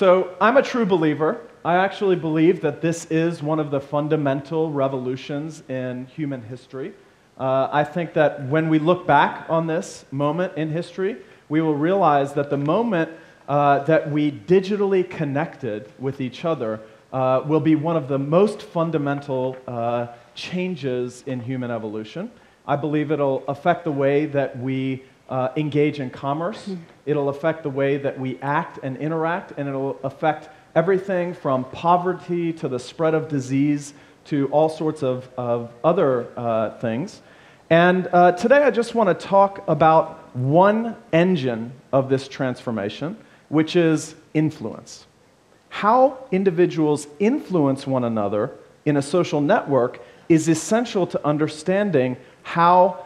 So I'm a true believer. I actually believe that this is one of the fundamental revolutions in human history. I think that when we look back on this moment in history, we will realize that the moment that we digitally connected with each other will be one of the most fundamental changes in human evolution. I believe it'll affect the way that we engage in commerce. It'll affect the way that we act and interact, and it'll affect everything from poverty to the spread of disease to all sorts of other things. And today I just want to talk about one engine of this transformation, which is influence. How individuals influence one another in a social network is essential to understanding how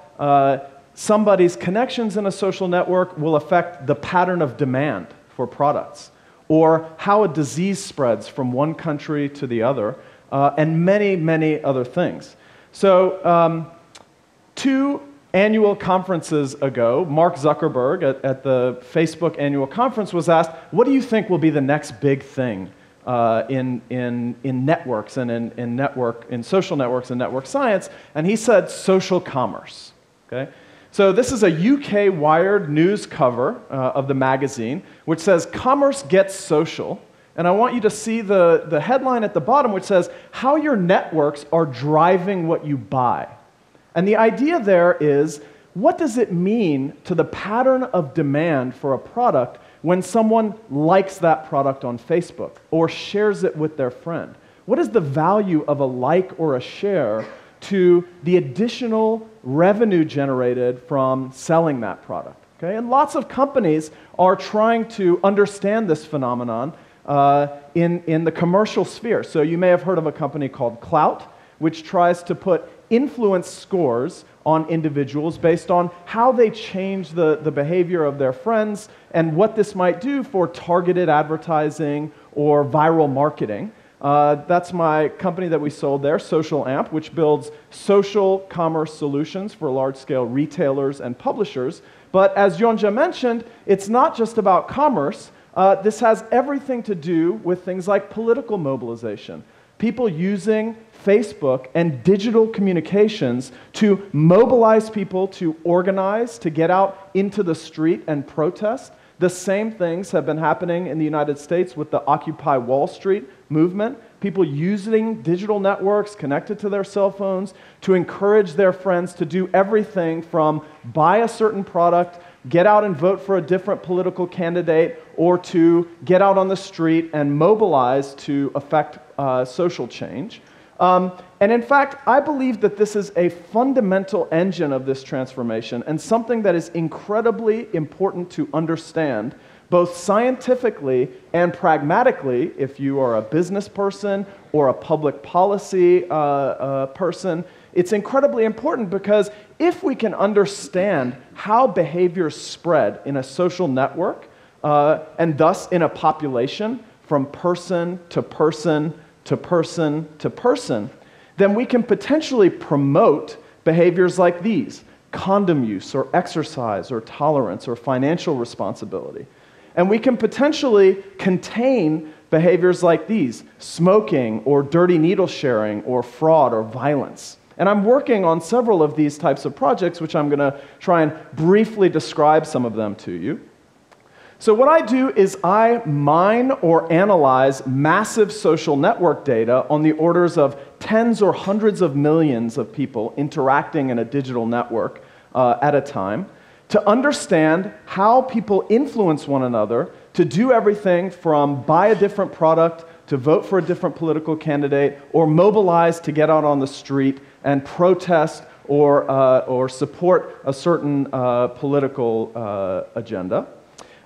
somebody's connections in a social network will affect the pattern of demand for products, or how a disease spreads from one country to the other, and many, many other things. So 2 annual conferences ago, Mark Zuckerberg at the Facebook annual conference was asked, what do you think will be the next big thing in networks and in social networks and network science? And he said social commerce. Okay? So this is a UK Wired news cover of the magazine, which says, "Commerce gets social." And I want you to see the headline at the bottom, which says, "How your networks are driving what you buy." And the idea there is, what does it mean to the pattern of demand for a product when someone likes that product on Facebook or shares it with their friend? What is the value of a like or a share to the additional revenue generated from selling that product? Okay? And lots of companies are trying to understand this phenomenon in the commercial sphere. So you may have heard of a company called Clout, which tries to put influence scores on individuals based on how they change the behavior of their friends and what this might do for targeted advertising or viral marketing. That's my company that we sold there, Social Amp, which builds social commerce solutions for large-scale retailers and publishers. But as Yonja mentioned, it's not just about commerce. This has everything to do with things like political mobilization. People using Facebook and digital communications to mobilize people to organize, to get out into the street and protest. The same things have been happening in the United States with the Occupy Wall Street movement. People using digital networks connected to their cell phones to encourage their friends to do everything from buy a certain product, get out and vote for a different political candidate, or to get out on the street and mobilize to affect social change. And in fact, I believe that this is a fundamental engine of this transformation and something that is incredibly important to understand, both scientifically and pragmatically, if you are a business person or a public policy person. It's incredibly important because if we can understand how behaviors spread in a social network, and thus in a population from person to person to person to person, then we can potentially promote behaviors like these: condom use or exercise or tolerance or financial responsibility. And we can potentially contain behaviors like these: smoking or dirty needle sharing or fraud or violence. And I'm working on several of these types of projects, which I'm going to try and briefly describe some of them to you. So what I do is I mine or analyze massive social network data on the orders of tens or hundreds of millions of people interacting in a digital network at a time, to understand how people influence one another to do everything from buy a different product to vote for a different political candidate or mobilize to get out on the street and protest or support a certain political agenda.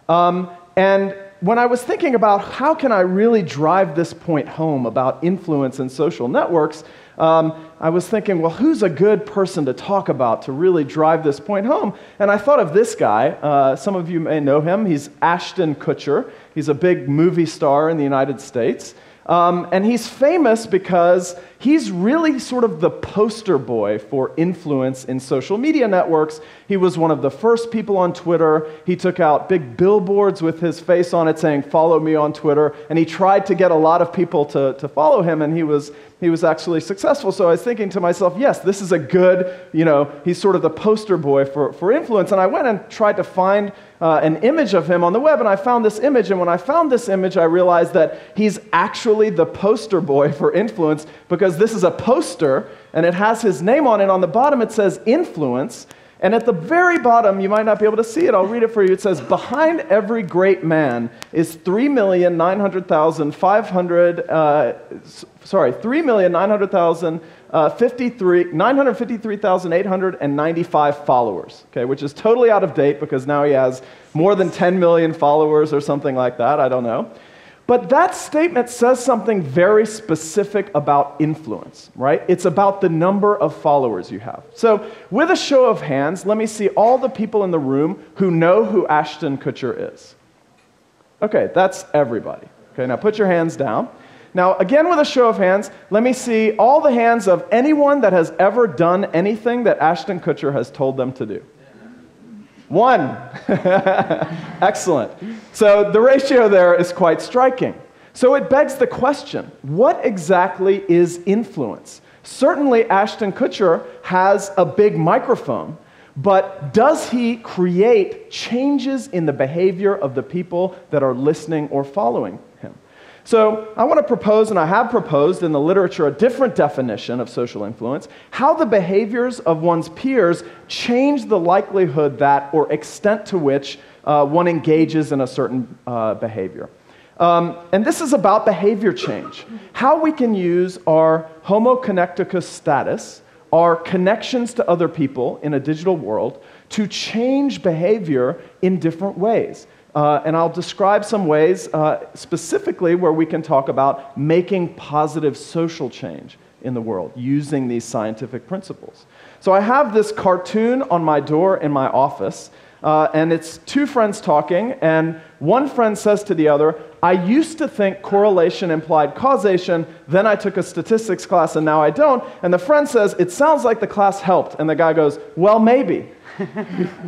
And when I was thinking about how can I really drive this point home about influence in social networks, I was thinking, well, who's a good person to talk about to really drive this point home? And I thought of this guy. Some of you may know him. He's Ashton Kutcher. He's a big movie star in the United States. And he's famous because he's really sort of the poster boy for influence in social media networks. He was one of the first people on Twitter. He took out big billboards with his face on it saying, "Follow me on Twitter." And he tried to get a lot of people to follow him, and he was actually successful. So I was thinking to myself, yes, this is a good, he's sort of the poster boy for influence. And I went and tried to find an image of him on the web, and I found this image. And when I found this image, I realized that he's actually the poster boy for influence, because this is a poster, and it has his name on it. On the bottom, it says influence. And at the very bottom, you might not be able to see it, I'll read it for you. It says, "Behind every great man is 3,953,895 followers," okay, which is totally out of date because now he has more than 10 million followers or something like that, I don't know. But that statement says something very specific about influence, right? It's about the number of followers you have. So with a show of hands, let me see all the people in the room who know who Ashton Kutcher is. Okay, that's everybody. Okay, now put your hands down. Now, again with a show of hands, let me see all the hands of anyone that has ever done anything that Ashton Kutcher has told them to do. One. Excellent. So the ratio there is quite striking. So it begs the question, what exactly is influence? Certainly Ashton Kutcher has a big microphone, but does he create changes in the behavior of the people that are listening or following him? So I want to propose, and I have proposed in the literature, a different definition of social influence, how the behaviors of one's peers change the likelihood that, or extent to which, one engages in a certain behavior. And this is about behavior change. How we can use our Homoconnecticus status, our connections to other people in a digital world, to change behavior in different ways. And I'll describe some ways specifically where we can talk about making positive social change in the world using these scientific principles. So I have this cartoon on my door in my office, and it's two friends talking, and one friend says to the other, "I used to think correlation implied causation, then I took a statistics class and now I don't." And the friend says, "It sounds like the class helped." And the guy goes, "Well, maybe."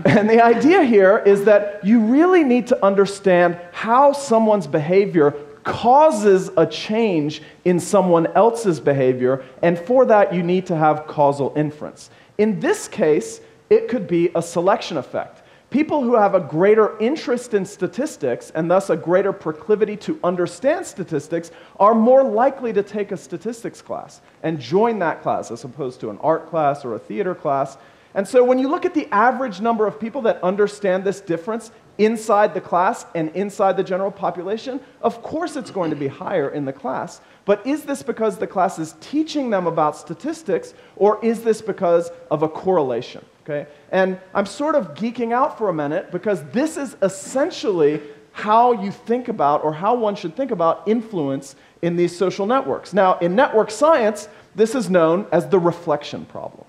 And the idea here is that you really need to understand how someone's behavior causes a change in someone else's behavior, and for that you need to have causal inference. In this case, it could be a selection effect. People who have a greater interest in statistics, and thus a greater proclivity to understand statistics, are more likely to take a statistics class and join that class as opposed to an art class or a theater class. And so when you look at the average number of people that understand this difference inside the class and inside the general population, of course it's going to be higher in the class. But is this because the class is teaching them about statistics, or is this because of a correlation? Okay? And I'm sort of geeking out for a minute because this is essentially how you think about, or how one should think about, influence in these social networks. Now, in network science, this is known as the reflection problem.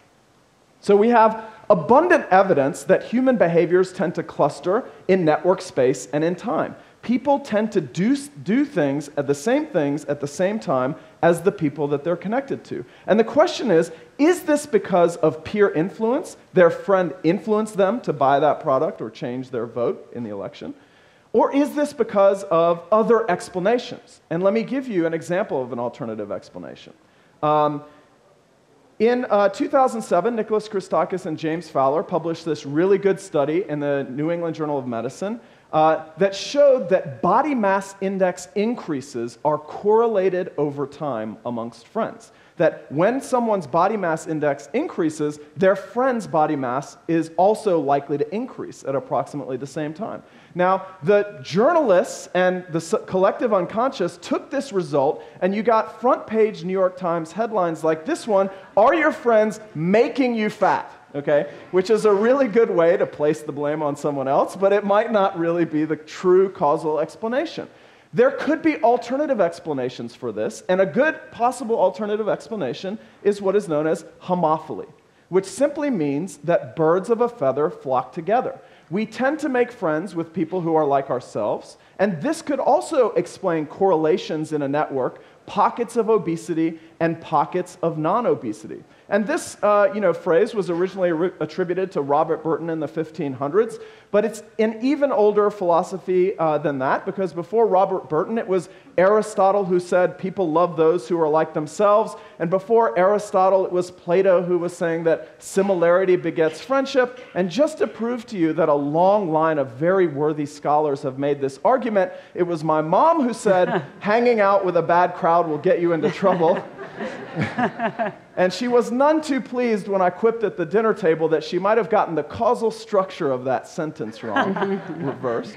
So we have abundant evidence that human behaviors tend to cluster in network space and in time. People tend to do things at the same time as the people that they're connected to. And the question is this because of peer influence? Their friend influenced them to buy that product or change their vote in the election? Or is this because of other explanations? And let me give you an example of an alternative explanation. In 2007, Nicholas Christakis and James Fowler published this really good study in the New England Journal of Medicine that showed that body mass index increases are correlated over time amongst friends. That when someone's body mass index increases, their friend's body mass is also likely to increase at approximately the same time. Now, the journalists and the collective unconscious took this result, and you got front-page New York Times headlines like this one, "Are your friends making you fat?" Okay? Which is a really good way to place the blame on someone else, but it might not really be the true causal explanation. There could be alternative explanations for this, and a good possible alternative explanation is what is known as homophily, which simply means that birds of a feather flock together. We tend to make friends with people who are like ourselves, And this could also explain correlations in a network, pockets of obesity and pockets of non-obesity. And this phrase was originally attributed to Robert Burton in the 1500s, but it's an even older philosophy than that, because before Robert Burton, it was Aristotle who said people love those who are like themselves, and before Aristotle, it was Plato who was saying that similarity begets friendship. And just to prove to you that a long line of very worthy scholars have made this argument, it was my mom who said, hanging out with a bad crowd will get you into trouble. And she was none too pleased when I quipped at the dinner table that she might have gotten the causal structure of that sentence wrong, reversed.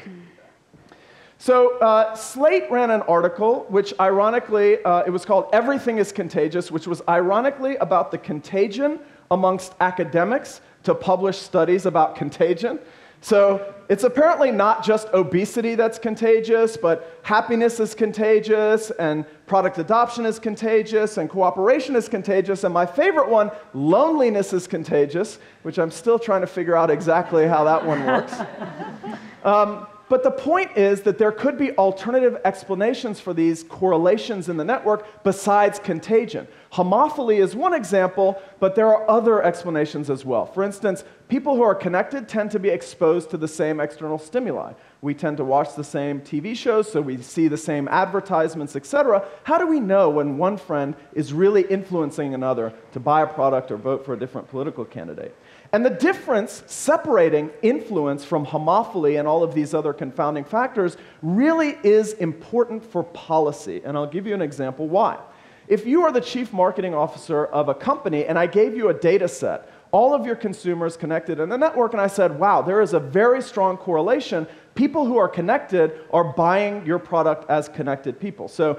So Slate ran an article, which ironically, it was called Everything is Contagious, which was ironically about the contagion amongst academics to publish studies about contagion. So it's apparently not just obesity that's contagious, but happiness is contagious, and product adoption is contagious, and cooperation is contagious, and my favorite one, loneliness is contagious, which I'm still trying to figure out exactly how that one works. But the point is that there could be alternative explanations for these correlations in the network besides contagion. Homophily is one example, but there are other explanations as well. For instance, people who are connected tend to be exposed to the same external stimuli. We tend to watch the same TV shows, so we see the same advertisements, etc. How do we know when one friend is really influencing another to buy a product or vote for a different political candidate? And the difference separating influence from homophily and all of these other confounding factors really is important for policy. And I'll give you an example why. If you are the chief marketing officer of a company and I gave you a data set, all of your consumers connected in the network, and I said, wow, there is a very strong correlation. People who are connected are buying your product as connected people. So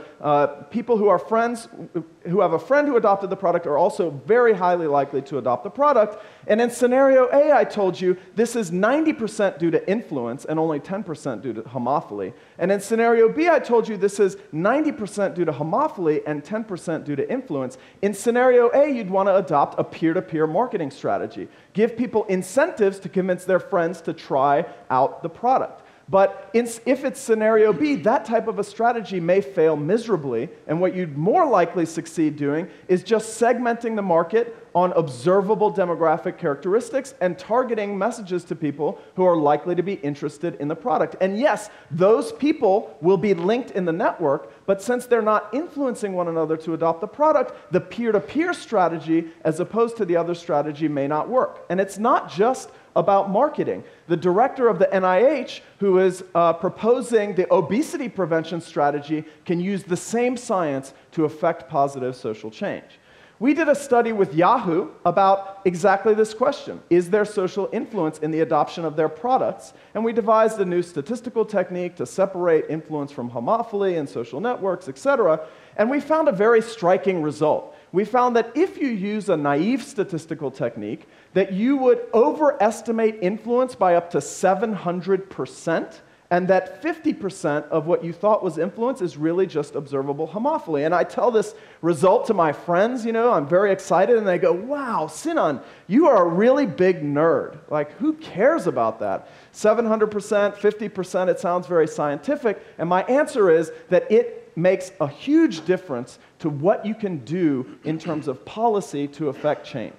people who are friends, who have a friend who adopted the product are also very highly likely to adopt the product. And in scenario A, I told you, this is 90% due to influence and only 10% due to homophily. And in scenario B, I told you this is 90% due to homophily and 10% due to influence. In scenario A, you'd want to adopt a peer-to-peer marketing strategy. Give people incentives to convince their friends to try out the product. But if it's scenario B, that type of a strategy may fail miserably, and what you'd more likely succeed doing is just segmenting the market on observable demographic characteristics and targeting messages to people who are likely to be interested in the product. And yes, those people will be linked in the network, but since they're not influencing one another to adopt the product, the peer-to-peer strategy, as opposed to the other strategy, may not work. And it's not just about marketing. The director of the NIH, who is proposing the obesity prevention strategy, can use the same science to affect positive social change. We did a study with Yahoo about exactly this question. Is there social influence in the adoption of their products? And we devised a new statistical technique to separate influence from homophily and social networks, etc. And we found a very striking result. We found that if you use a naive statistical technique, that you would overestimate influence by up to 700%, and that 50% of what you thought was influence is really just observable homophily. And I tell this result to my friends, I'm very excited, and they go, wow, Sinan, you are a really big nerd. Like, who cares about that? 700%, 50%, it sounds very scientific, and my answer is that it makes a huge difference to what you can do in terms of policy to affect change.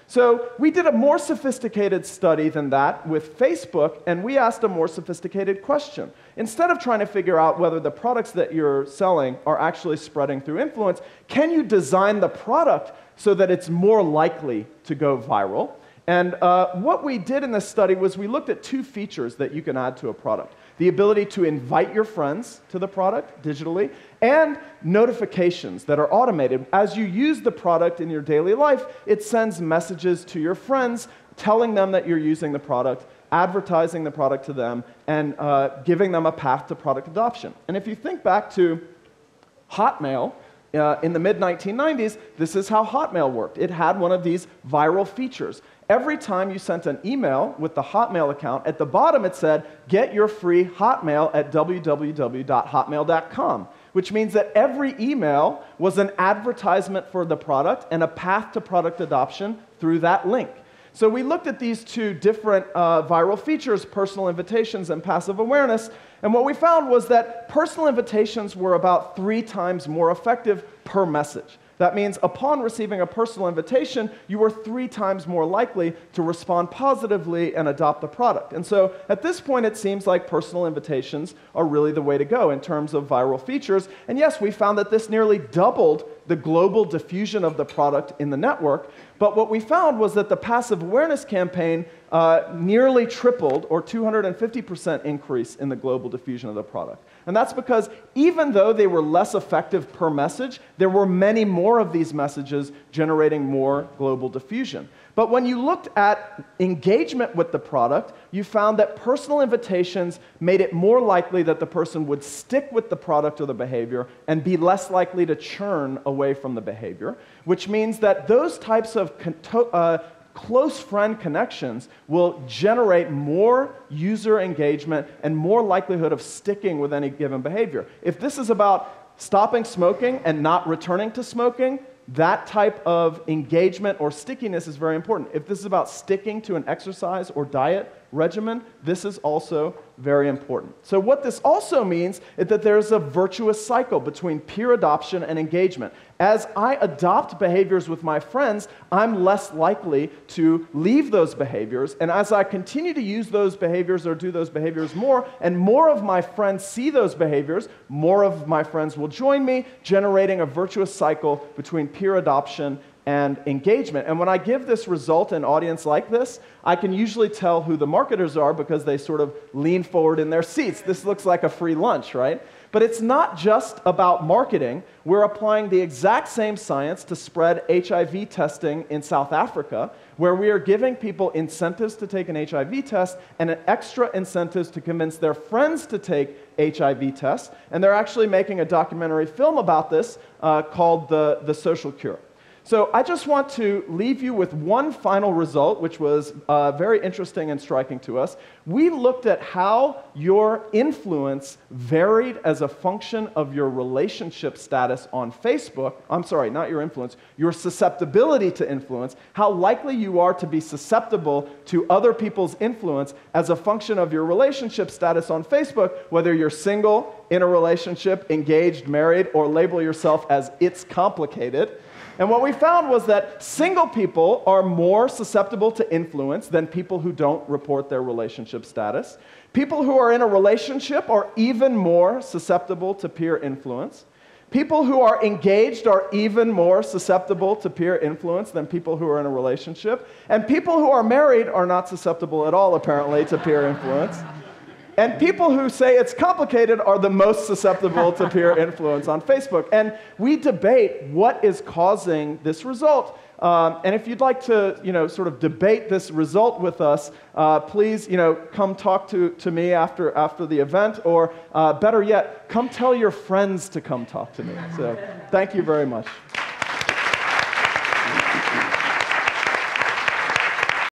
So we did a more sophisticated study than that with Facebook, and we asked a more sophisticated question. Instead of trying to figure out whether the products that you're selling are actually spreading through influence, can you design the product so that it's more likely to go viral? And what we did in this study was we looked at two features that you can add to a product. The ability to invite your friends to the product digitally, and notifications that are automated. As you use the product in your daily life, it sends messages to your friends telling them that you're using the product, advertising the product to them, and giving them a path to product adoption. And if you think back to Hotmail, in the mid-1990s, this is how Hotmail worked. It had one of these viral features. Every time you sent an email with the Hotmail account, at the bottom it said, get your free Hotmail at www.hotmail.com, which means that every email was an advertisement for the product and a path to product adoption through that link. So we looked at these two different viral features, personal invitations and passive awareness, and what we found was that personal invitations were about 3 times more effective per message. That means upon receiving a personal invitation, you were 3 times more likely to respond positively and adopt the product. And so at this point, it seems like personal invitations are really the way to go in terms of viral features. And yes, we found that this nearly doubled the global diffusion of the product in the network. But what we found was that the passive awareness campaign nearly tripled, or 250% increase in the global diffusion of the product. And that's because even though they were less effective per message, there were many more of these messages generating more global diffusion. But when you looked at engagement with the product, you found that personal invitations made it more likely that the person would stick with the product or the behavior and be less likely to churn away from the behavior, which means that those types of close friend connections will generate more user engagement and more likelihood of sticking with any given behavior. If this is about stopping smoking and not returning to smoking, that type of engagement or stickiness is very important. If this is about sticking to an exercise or diet regimen, this is also very important. So what this also means is that there's a virtuous cycle between peer adoption and engagement. As I adopt behaviors with my friends, I'm less likely to leave those behaviors, and as I continue to use those behaviors or do those behaviors more, and more of my friends see those behaviors, more of my friends will join me, generating a virtuous cycle between peer adoption and engagement. And when I give this result in an audience like this, I can usually tell who the marketers are because they sort of lean forward in their seats. This looks like a free lunch, right? But it's not just about marketing. We're applying the exact same science to spread HIV testing in South Africa, where we are giving people incentives to take an HIV test and an extra incentives to convince their friends to take HIV tests. And they're actually making a documentary film about this called The Social Cure. So I just want to leave you with one final result, which was very interesting and striking to us. We looked at how your influence varied as a function of your relationship status on Facebook. I'm sorry, not your influence, your susceptibility to influence, how likely you are to be susceptible to other people's influence as a function of your relationship status on Facebook, whether you're single, in a relationship, engaged, married, or label yourself as it's complicated. And what we found was that single people are more susceptible to influence than people who don't report their relationship status. People who are in a relationship are even more susceptible to peer influence. People who are engaged are even more susceptible to peer influence than people who are in a relationship. And people who are married are not susceptible at all, apparently, to peer influence. And people who say it's complicated are the most susceptible to peer influence on Facebook. And we debate what is causing this result. And if you'd like to, sort of debate this result with us, please, come talk to me after the event, or better yet, come tell your friends to come talk to me. So, thank you very much.